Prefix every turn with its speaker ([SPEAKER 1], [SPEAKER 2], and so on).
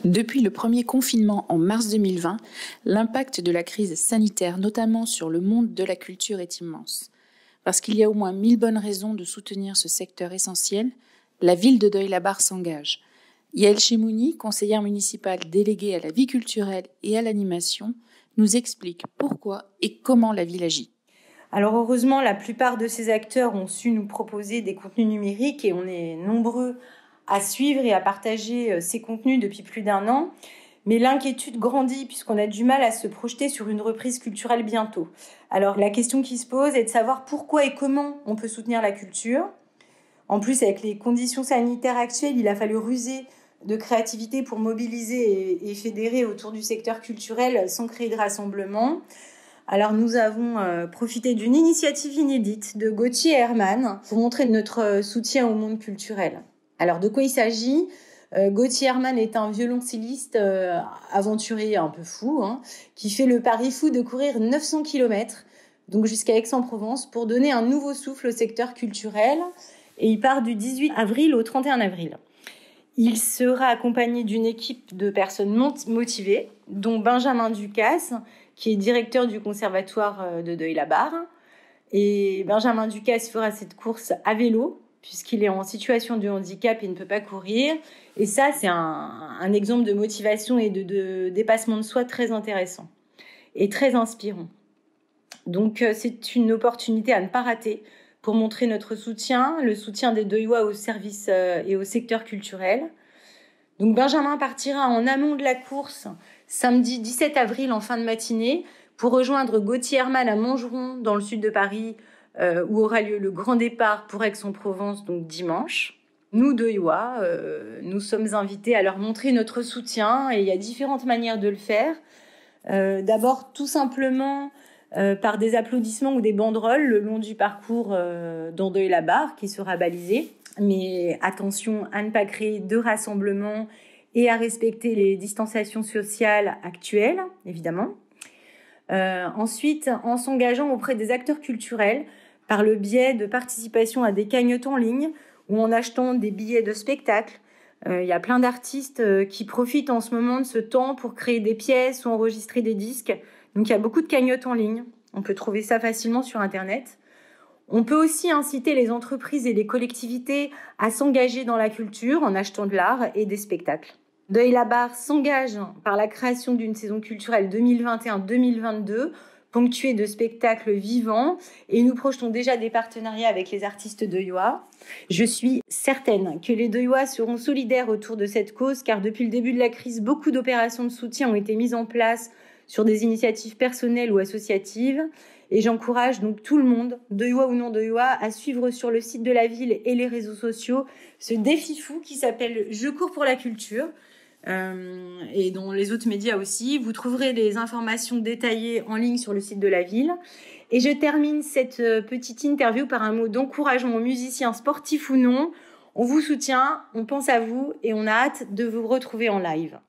[SPEAKER 1] Depuis le premier confinement en mars 2020, l'impact de la crise sanitaire, notamment sur le monde de la culture, est immense. Parce qu'il y a au moins 1000 bonnes raisons de soutenir ce secteur essentiel, la ville de Deuil-la-Barre s'engage. Yael Chemouni, conseillère municipale déléguée à la vie culturelle et à l'animation, nous explique pourquoi et comment la ville agit.
[SPEAKER 2] Alors heureusement, la plupart de ces acteurs ont su nous proposer des contenus numériques et on est nombreux à suivre et à partager ces contenus depuis plus d'1 an. Mais l'inquiétude grandit puisqu'on a du mal à se projeter sur une reprise culturelle bientôt. Alors la question qui se pose est de savoir pourquoi et comment on peut soutenir la culture. En plus, avec les conditions sanitaires actuelles, il a fallu ruser de créativité pour mobiliser et fédérer autour du secteur culturel sans créer de rassemblement. Alors nous avons profité d'une initiative inédite de Gauthier Herman pour montrer notre soutien au monde culturel. Alors de quoi il s'agit ? Gauthier Herman est un violoncelliste aventurier un peu fou, qui fait le pari fou de courir 900 km, donc jusqu'à Aix-en-Provence, pour donner un nouveau souffle au secteur culturel. Et il part du 18 avril au 31 avril. Il sera accompagné d'une équipe de personnes motivées, dont Benjamin Ducasse, qui est directeur du conservatoire de Deuil-la-Barre. Et Benjamin Ducasse fera cette course à vélo, puisqu'il est en situation de handicap et ne peut pas courir. Et ça, c'est un exemple de motivation et de dépassement de soi très intéressant et très inspirant. Donc, c'est une opportunité à ne pas rater pour montrer notre soutien, le soutien des Deuillois au service et au secteur culturel. Donc, Benjamin partira en amont de la course samedi 17 avril en fin de matinée pour rejoindre Gauthier Herman à Montgeron dans le sud de Paris où aura lieu le grand départ pour Aix-en-Provence, donc dimanche. Nous, Deuillois, nous sommes invités à leur montrer notre soutien et il y a différentes manières de le faire. D'abord, tout simplement par des applaudissements ou des banderoles le long du parcours dans Deuil-la-Barre qui sera balisé. Mais attention à ne pas créer de rassemblements et à respecter les distanciations sociales actuelles, évidemment. Ensuite, en s'engageant auprès des acteurs culturels par le biais de participation à des cagnottes en ligne ou en achetant des billets de spectacle. Il y a plein d'artistes qui profitent en ce moment de ce temps pour créer des pièces ou enregistrer des disques. Donc il y a beaucoup de cagnottes en ligne. On peut trouver ça facilement sur Internet. On peut aussi inciter les entreprises et les collectivités à s'engager dans la culture en achetant de l'art et des spectacles. Deuil-la-Barre s'engage par la création d'une saison culturelle 2021-2022 ponctuée de spectacles vivants et nous projetons déjà des partenariats avec les artistes deuillois. Je suis certaine que les Deuillois seront solidaires autour de cette cause car depuis le début de la crise, beaucoup d'opérations de soutien ont été mises en place sur des initiatives personnelles ou associatives. Et j'encourage donc tout le monde, Deuillois ou non Deuillois, à suivre sur le site de la ville et les réseaux sociaux ce défi fou qui s'appelle « Je cours pour la culture ». Et dans les autres médias aussi. Vous trouverez les informations détaillées en ligne sur le site de la ville. Et je termine cette petite interview par un mot d'encouragement aux musiciens, sportifs ou non. On vous soutient, on pense à vous et on a hâte de vous retrouver en live.